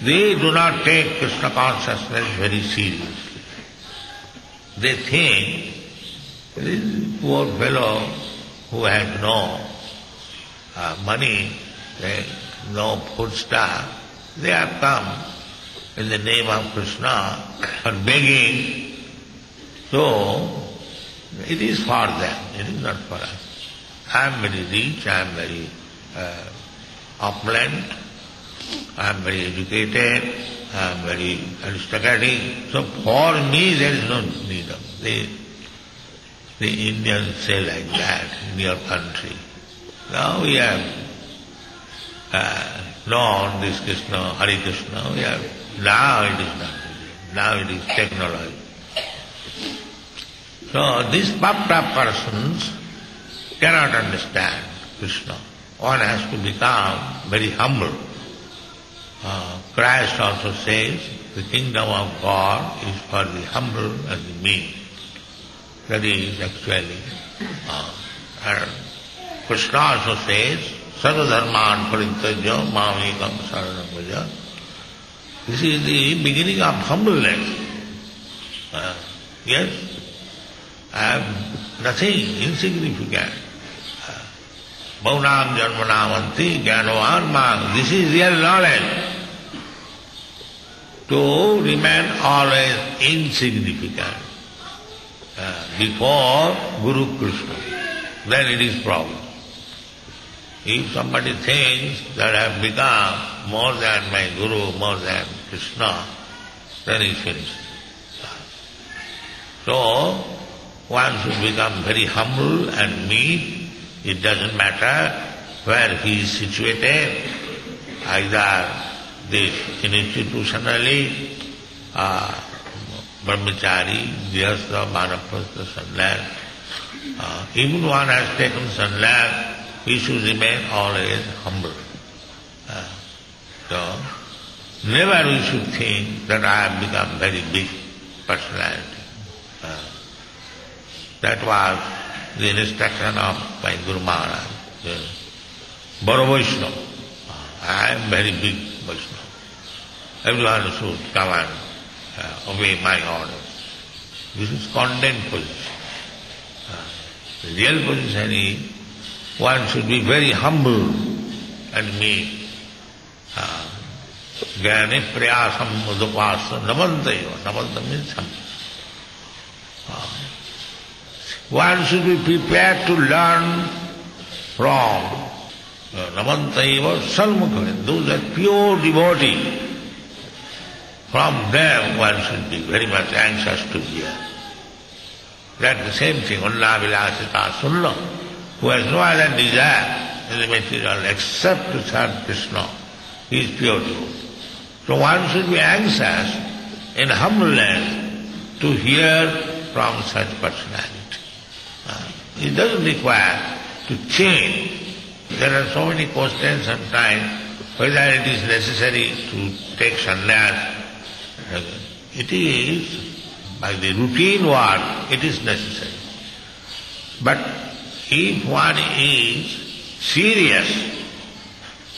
They do not take Krishna consciousness very seriously. They think this poor fellow who has no money, no food stuff, they have come in the name of Krishna for begging. So it is for them, it is not for us. I am very rich, I am very opulent, I am very educated, I am very aristocratic. So for me there is no need of this. The Indians say like that in your country. Now we have known this Krishna, Hare Krishna, now it is not. Now it is technology. So these puffed up persons cannot understand Krishna. One has to become very humble. Christ also says, the kingdom of God is for the humble and the meek. That is actually, and Krishna also says, Sarva dharman parittajya mamekam saranam vraja. This is the beginning of humbleness. Yes, I am nothing insignificant. Bhaunam janmanamanti jnanavan mang. This is real knowledge. To remain always insignificant before Guru Krishna, then it is problem. If somebody thinks that I have become more than my Guru, more than Krishna, then he is finished. So, one should become very humble and meek. It doesn't matter where he is situated, either this institutionally, brahmachari, grihastha, vanaprastha, sannyas. Even one has taken sannyas, he should remain always humble. So, never we should think that I have become very big personality. That was the instruction of my Guru Maharaj. Baro Vaishnava. I am very big Vaishnava. Everyone should come and obey my orders. This is condemned position. The real position is one should be very humble and meek. Jnane prayasam udupasa namantaiva. Namanta means humble. One should be prepared to learn from namantaiva salmukha. Those are pure devotees. From them one should be very much anxious to hear. That's the same thing. Ulla vilasita sulla. Who has no other desire in the material except to serve Krishna. He is pure devotee. So one should be anxious in humbleness to hear from such personality. It doesn't require to change. There are so many questions sometimes whether it is necessary to take sannyas. It is, by the routine work, it is necessary. But if one is serious,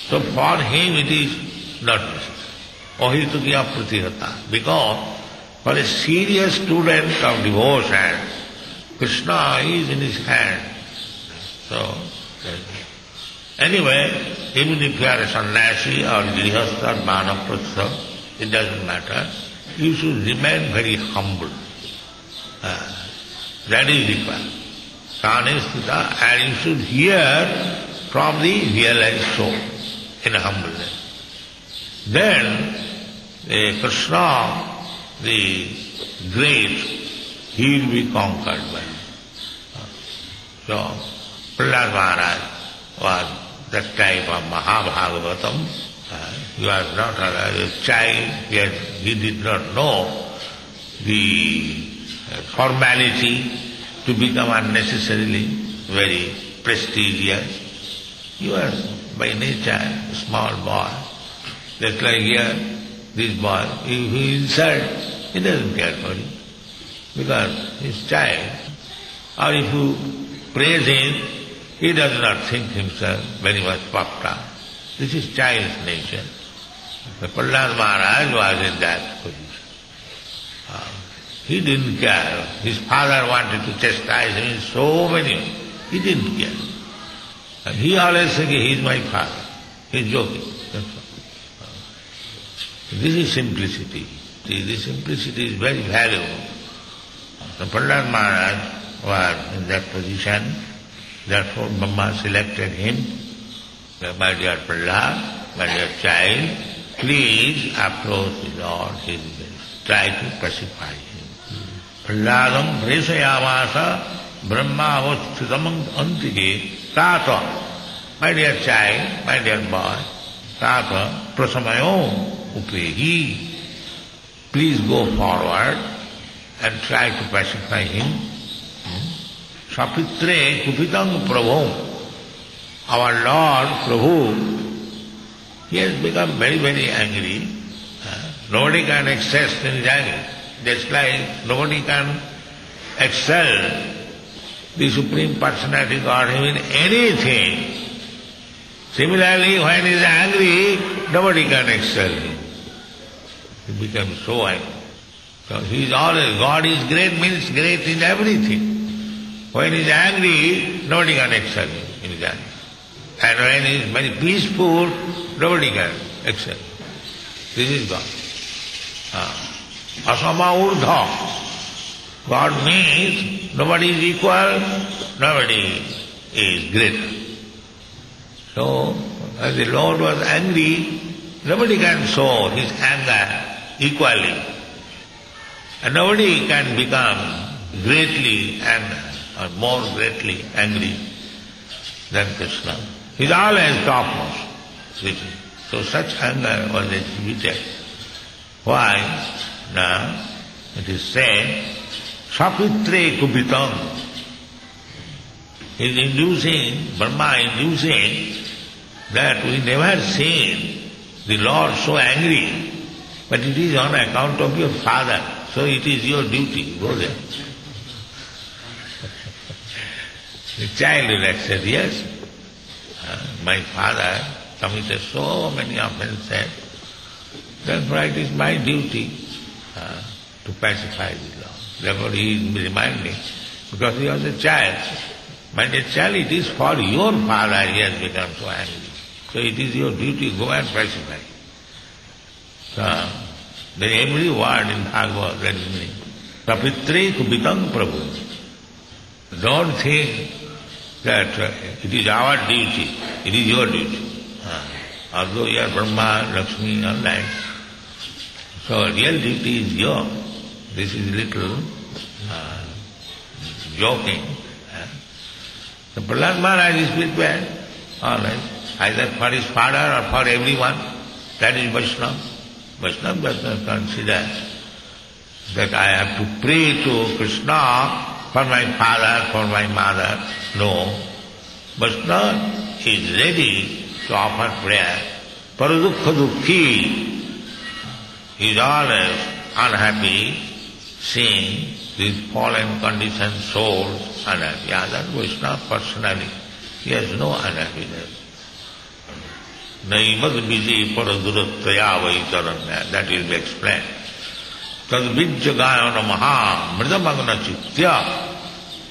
so for him it is not necessary. Ohitukiya pratihata. Because for a serious student of devotion, Krishna is in his hand. So, anyway, even if you are a sannyasi or grihastha or vanaprastha, it doesn't matter. You should remain very humble. That is required. Kanestita, and you should hear from the realized soul in humbleness. Then, Krishna, the great, he will be conquered by him. So, Prahlad Maharaj was that type of Mahabhagavatam. He was not a child, yet he did not know the formality to become unnecessarily very prestigious. He was by nature a small boy. Just like here, this boy, if he insults, he doesn't care for it, because he's child. Or if you praise him, he does not think himself very much puffed up. This is child's nature. The Prahlad Maharaj was in that position. He didn't care. His father wanted to chastise him in so many ways. He didn't care. And he always said, he is my father. He is joking. That's all. This is simplicity. This simplicity is very valuable. The Prahlad Maharaj was in that position. Therefore Brahma selected him. My dear Prahlad, my dear child, please approach the Lord. Try to pacify him. Prahladam presayamasa Brahma avasthitam antige tata. My dear child, my dear boy, tata prasamayo upehi. Please go forward and try to pacify him. Sapitre kupitam prabhu. Our Lord Prabhu, he has become very, very angry. Nobody can excel in his anger. Just like nobody can excel the Supreme Personality God in anything. Similarly, when he is angry, nobody can excel him. He becomes so angry. So he is always, God is great means great in everything. When he is angry, nobody can excel him in his anger. And when he is very peaceful, nobody can excel. This is God. Asama urdha. God means nobody is equal, nobody is greater. So, as the Lord was angry, nobody can show his anger equally. And nobody can become greatly or more greatly angry than Krishna. He is always topmost. So such anger was exhibited. Why? Now, it is said, Sapitre kupitam. He is inducing, Brahma inducing that we never seen the Lord so angry, but it is on account of your father, so it is your duty, go there. The child will accept, yes, my father committed so many offenses, therefore it is my duty to pacify the Lord. Therefore he is reminding, because he was a child. My dear child, it is for your father he has become so angry. So it is your duty, go and pacify. So, there is every word in Bhagavad that is meaning. Sapitre kupitam prabhu. Don't think that it is our duty, it is your duty. Although you are Brahma, Lakshmi, all that, so real duty is yours. This is little joking. The Prahlad Maharaj is prepared, all right, either for his father or for everyone. That is Vaishnava. Vaishnava does not consider that I have to pray to Krishna for my father, for my mother. No. Vaishnava is ready to offer prayer. Paradukha dukhi. He is always unhappy seeing these fallen conditioned souls unhappy. Other Vaishnava personally, he has no unhappiness. Naimad vijay paradurattaya vaitaranya. That will be explained. Tad vijjagayana maha mridamagna chitya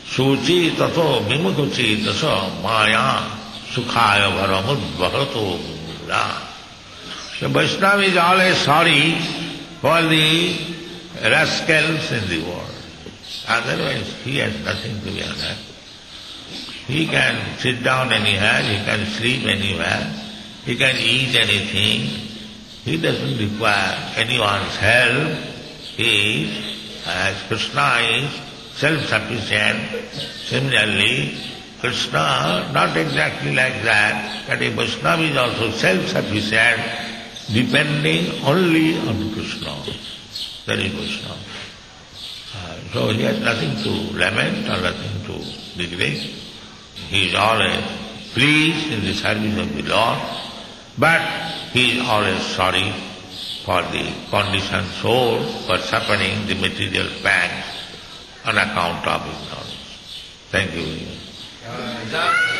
suchi tato vimukuchi tasa maya sukhaya bharamudbharato mula. The Vaishnava is always sorry for the rascals in the world. Otherwise, he has nothing to be unhappy. He can sit down anywhere, he can sleep anywhere, he can eat anything. He doesn't require anyone's help. He is, as Krishna is, self-sufficient. Similarly, Krishna, not exactly like that, but a Vaishnava is also self-sufficient, depending only on Krishna. That is Vaishnava. So he has nothing to lament or nothing to regret. He is always pleased in the service of the Lord, but he is always sorry for the conditioned soul for suffering the material pangs on account of ignorance. Thank you.